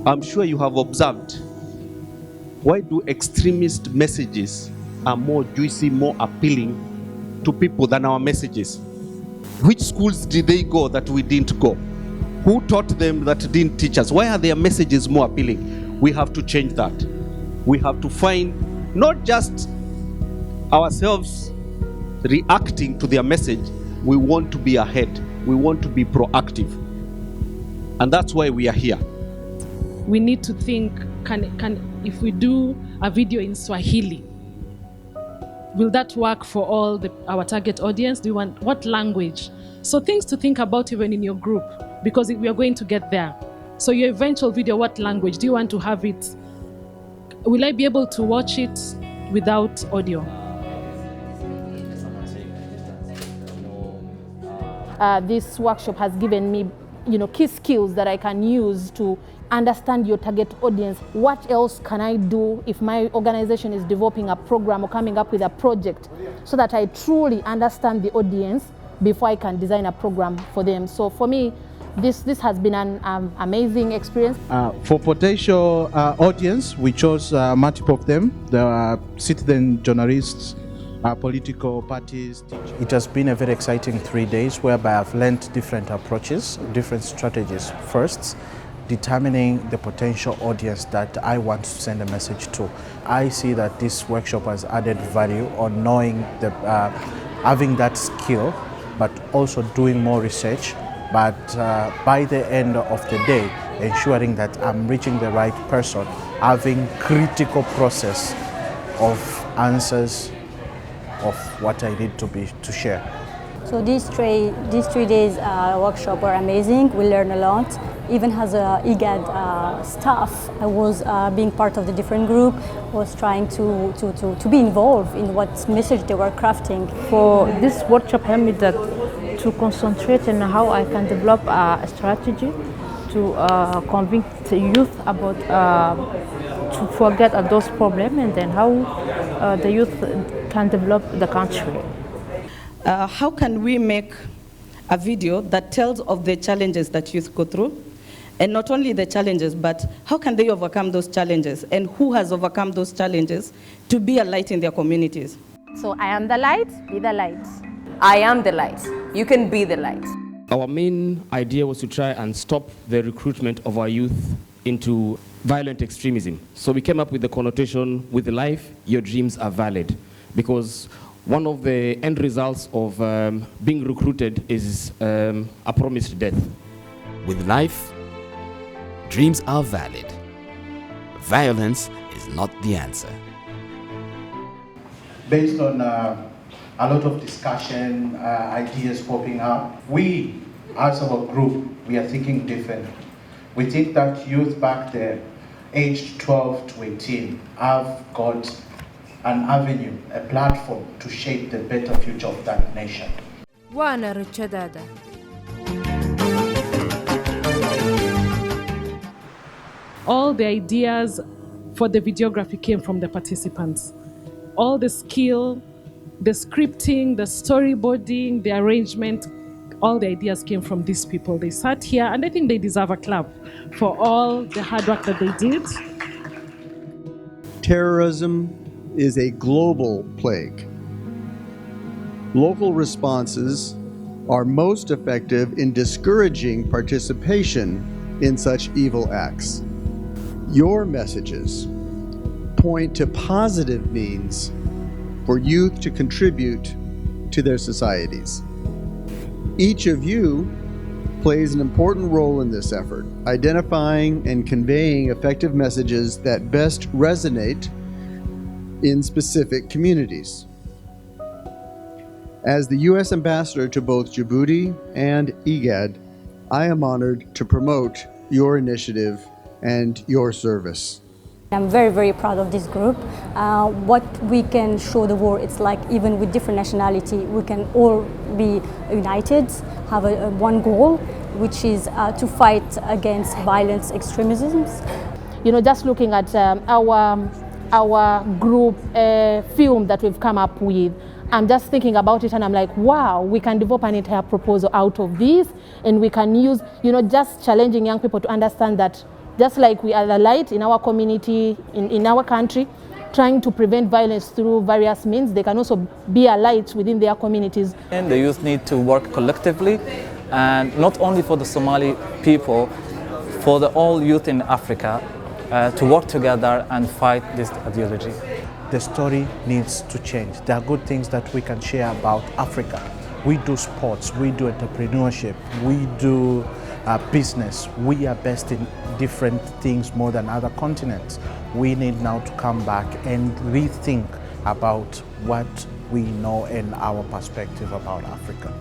I'm sure you have observed, why do extremist messages are more juicy, more appealing to people than our messages? Which schools did they go that we didn't go? Who taught them that didn't teach us? Why are their messages more appealing? We have to change that. We have to find not just ourselves reacting to their message. We want to be ahead. We want to be proactive. And that's why we are here. We need to think, if we do a video in Swahili, will that work for all our target audience? Do you want, what language? So things to think about even in your group, because we are going to get there. So your eventual video, what language? Do you want to have it? Will I be able to watch it without audio? This workshop has given me, key skills that I can use to understand your target audience. What else can I do if my organization is developing a program or coming up with a project, so that I truly understand the audience before I can design a program for them. So for me, this has been an amazing experience. For potential audience, we chose multiple of them. There are citizen journalists, political parties. It has been a very exciting 3 days whereby I've learned different approaches, different strategies. First, determining the potential audience that I want to send a message to. I see that this workshop has added value on knowing having that skill, but also doing more research. But by the end of the day, ensuring that I'm reaching the right person, having critical process of answers of what I need to share. So these 3 days workshop were amazing. We learned a lot. Even as a IGAD staff, I was being part of the different group, was trying to be involved in what message they were crafting. For this workshop helped me to concentrate on how I can develop a strategy to convince the youth about to forget those problems, and then how the youth can develop the country. How can we make a video that tells of the challenges that youth go through? And not only the challenges, but how can they overcome those challenges? And who has overcome those challenges to be a light in their communities? So I am the light, be the light. I am the light. You can be the light. Our main idea was to try and stop the recruitment of our youth into violent extremism. So we came up with the connotation, with life, your dreams are valid. Because one of the end results of being recruited is a promised death. With life, dreams are valid. Violence is not the answer. Based on a lot of discussion, ideas popping up, we, as our group, we are thinking different. We think that youth back there, aged 12 to 18, have got an avenue, a platform to shape the better future of that nation. All the ideas for the videography came from the participants. All the skill, the scripting, the storyboarding, the arrangement, all the ideas came from these people. They sat here, and I think they deserve a clap for all the hard work that they did. Terrorism is a global plague. Local responses are most effective in discouraging participation in such evil acts. Your messages point to positive means for youth to contribute to their societies. Each of you plays an important role in this effort, identifying and conveying effective messages that best resonate in specific communities. As the U.S. Ambassador to both Djibouti and IGAD, I am honored to promote your initiative and your service. I'm very, very proud of this group. What we can show the world, it's like even with different nationality, we can all be united, have one goal, which is to fight against violent extremisms. Just looking at our group film that we've come up with, I'm just thinking about it and I'm like, wow, we can develop an entire proposal out of this, and we can use, just challenging young people to understand that Just like we are the light in our community, in our country, trying to prevent violence through various means, they can also be a light within their communities. And the youth need to work collectively, and not only for the Somali people, for the all youth in Africa, to work together and fight this ideology. The story needs to change. There are good things that we can share about Africa. We do sports, we do entrepreneurship, we do business. We are best in different things more than other continents. We need now to come back and rethink about what we know and our perspective about Africa.